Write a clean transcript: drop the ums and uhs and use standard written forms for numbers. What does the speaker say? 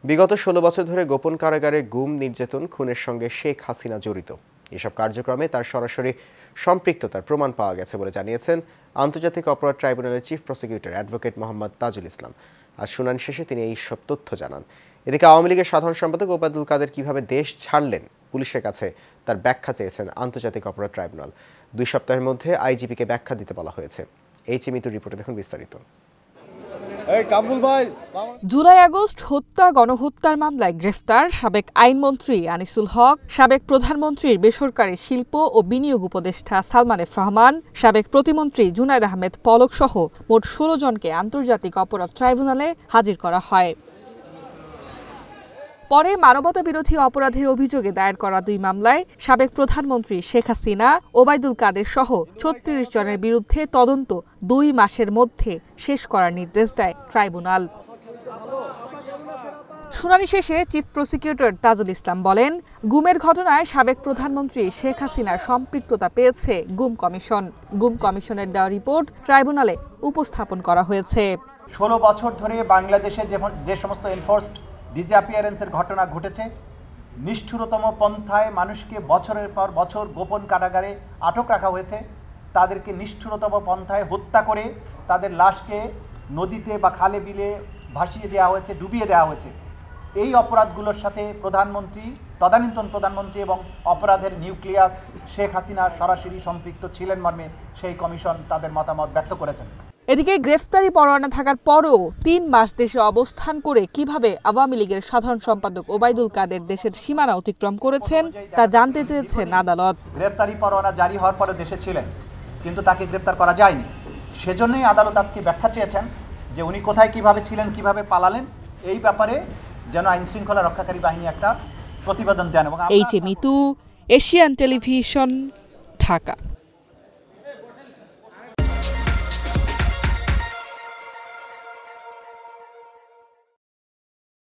বিগত ১৬ বছর ধরে গোপন কারাগারে গুম, নির্যাতন, খুনের সঙ্গে শেখ হাসিনা জড়িত। এসব কার্যক্রমে তার সরাসরি সম্পৃক্ততার প্রমাণ পাওয়া গেছে বলে জানিয়েছেন আন্তর্জাতিক অপরাধ ট্রাইব্যুনালের chief prosecutor advocate Mohammad Tajul Islam. আজ শুনানি শেষে তিনি এই সব তথ্য জানান। এদিকে আওয়ামী লীগের সাধারণ সম্পাদক ওবায়দুল কাদের কিভাবে দেশ ছাড়লেন, পুলিশের কাছে তার ব্যাখ্যা চেয়েছেন আন্তর্জাতিক অপরাধ ট্রাইব্যুনাল। ২ সপ্তাহের মধ্যে আইজিপিকে ব্যাখ্যা দিতে বলা হয়েছে। মিতুর রিপোর্টে দেখুন বিস্তারিত। জুলাই-আগস্ট হত্যা গণহত্যার মামলায় গ্রেফতার সাবেক আইনমন্ত্রী আনিসুল হক, সাবেক প্রধানমন্ত্রীর বেসরকারি শিল্প ও বিনিয়োগ উপদেষ্টা সালমান এফ রহমান, সাবেক প্রতিমন্ত্রী জুনায়েদ আহমেদ পলক সহ মোট ১৬ জনকে আন্তর্জাতিক অপরাধ ট্রাইব্যুনালে হাজির করা হয়। পরে মানবতা বিরোধী অপরাধের অভিযোগে দায়ের করা ২ মামলায় সাবেক প্রধানমন্ত্রী শেখ হাসিনা, ওবায়দুল কাদের সহ ৩৬ জনের বিরুদ্ধে তদন্ত ২ মাসের মধ্যে শেষ করার নির্দেশ দেয় ট্রাইব্যুনাল। শুনানি শেষে চিফ প্রসিকিউটর তাজুল ইসলাম বলেন, গুমের ঘটনায় সাবেক প্রধানমন্ত্রী শেখ হাসিনার সম্পৃক্ততা পেয়েছে গুম কমিশন। গুম কমিশনের দেওয়া রিপোর্ট ট্রাইব্যুনালে উপস্থাপন করা হয়েছে। ১৬ বছর ধরে বাংলাদেশে যে সমস্ত এনফোর্সড ডিসঅ্যাপিয়ারেন্সের ঘটনা ঘটেছে, নিষ্ঠুরতম পন্থায় মানুষকে বছরের পর বছর গোপন কারাগারে আটক রাখা হয়েছে, তাদেরকে নিষ্ঠুরতম পন্থায় হত্যা করে তাদের লাশকে নদীতে বা খালে বিলে ভাসিয়ে দেওয়া হয়েছে, ডুবিয়ে দেওয়া হয়েছে। এই অপরাধগুলোর সাথে প্রধানমন্ত্রী, তদানীন্তন প্রধানমন্ত্রী এবং অপরাধের নিউক্লিয়াস শেখ হাসিনা সরাসরি সম্পৃক্ত ছিলেন মর্মে সেই কমিশন তাদের মতামত ব্যক্ত করেছেন। এদিকে গ্রেফতারি পরোয়ানা থাকার পরও ৩ মাস দেশে অবস্থান করে কিভাবে আওয়ামী লীগের সাধারণ সম্পাদক ওবায়দুল কাদের দেশের সীমানা অতিক্রম করেছেন তা জানতে চেয়েছেন আদালত। গ্রেফতারি পরোয়ানা জারি হওয়ার পরে দেশে ছিলেন, কিন্তু তাকে গ্রেফতার করা যায়নি। সেজন্যই আদালত আজকে ব্যাখ্যা চেয়েছেন যে উনি কোথায় কিভাবে ছিলেন, কিভাবে পালালেন, এই ব্যাপারে যেন আইন শৃঙ্খলা রক্ষাকারী বাহিনী একটা প্রতিবেদন দেন। এবং মিতু, এশিয়ান টেলিভিশন, ঢাকা।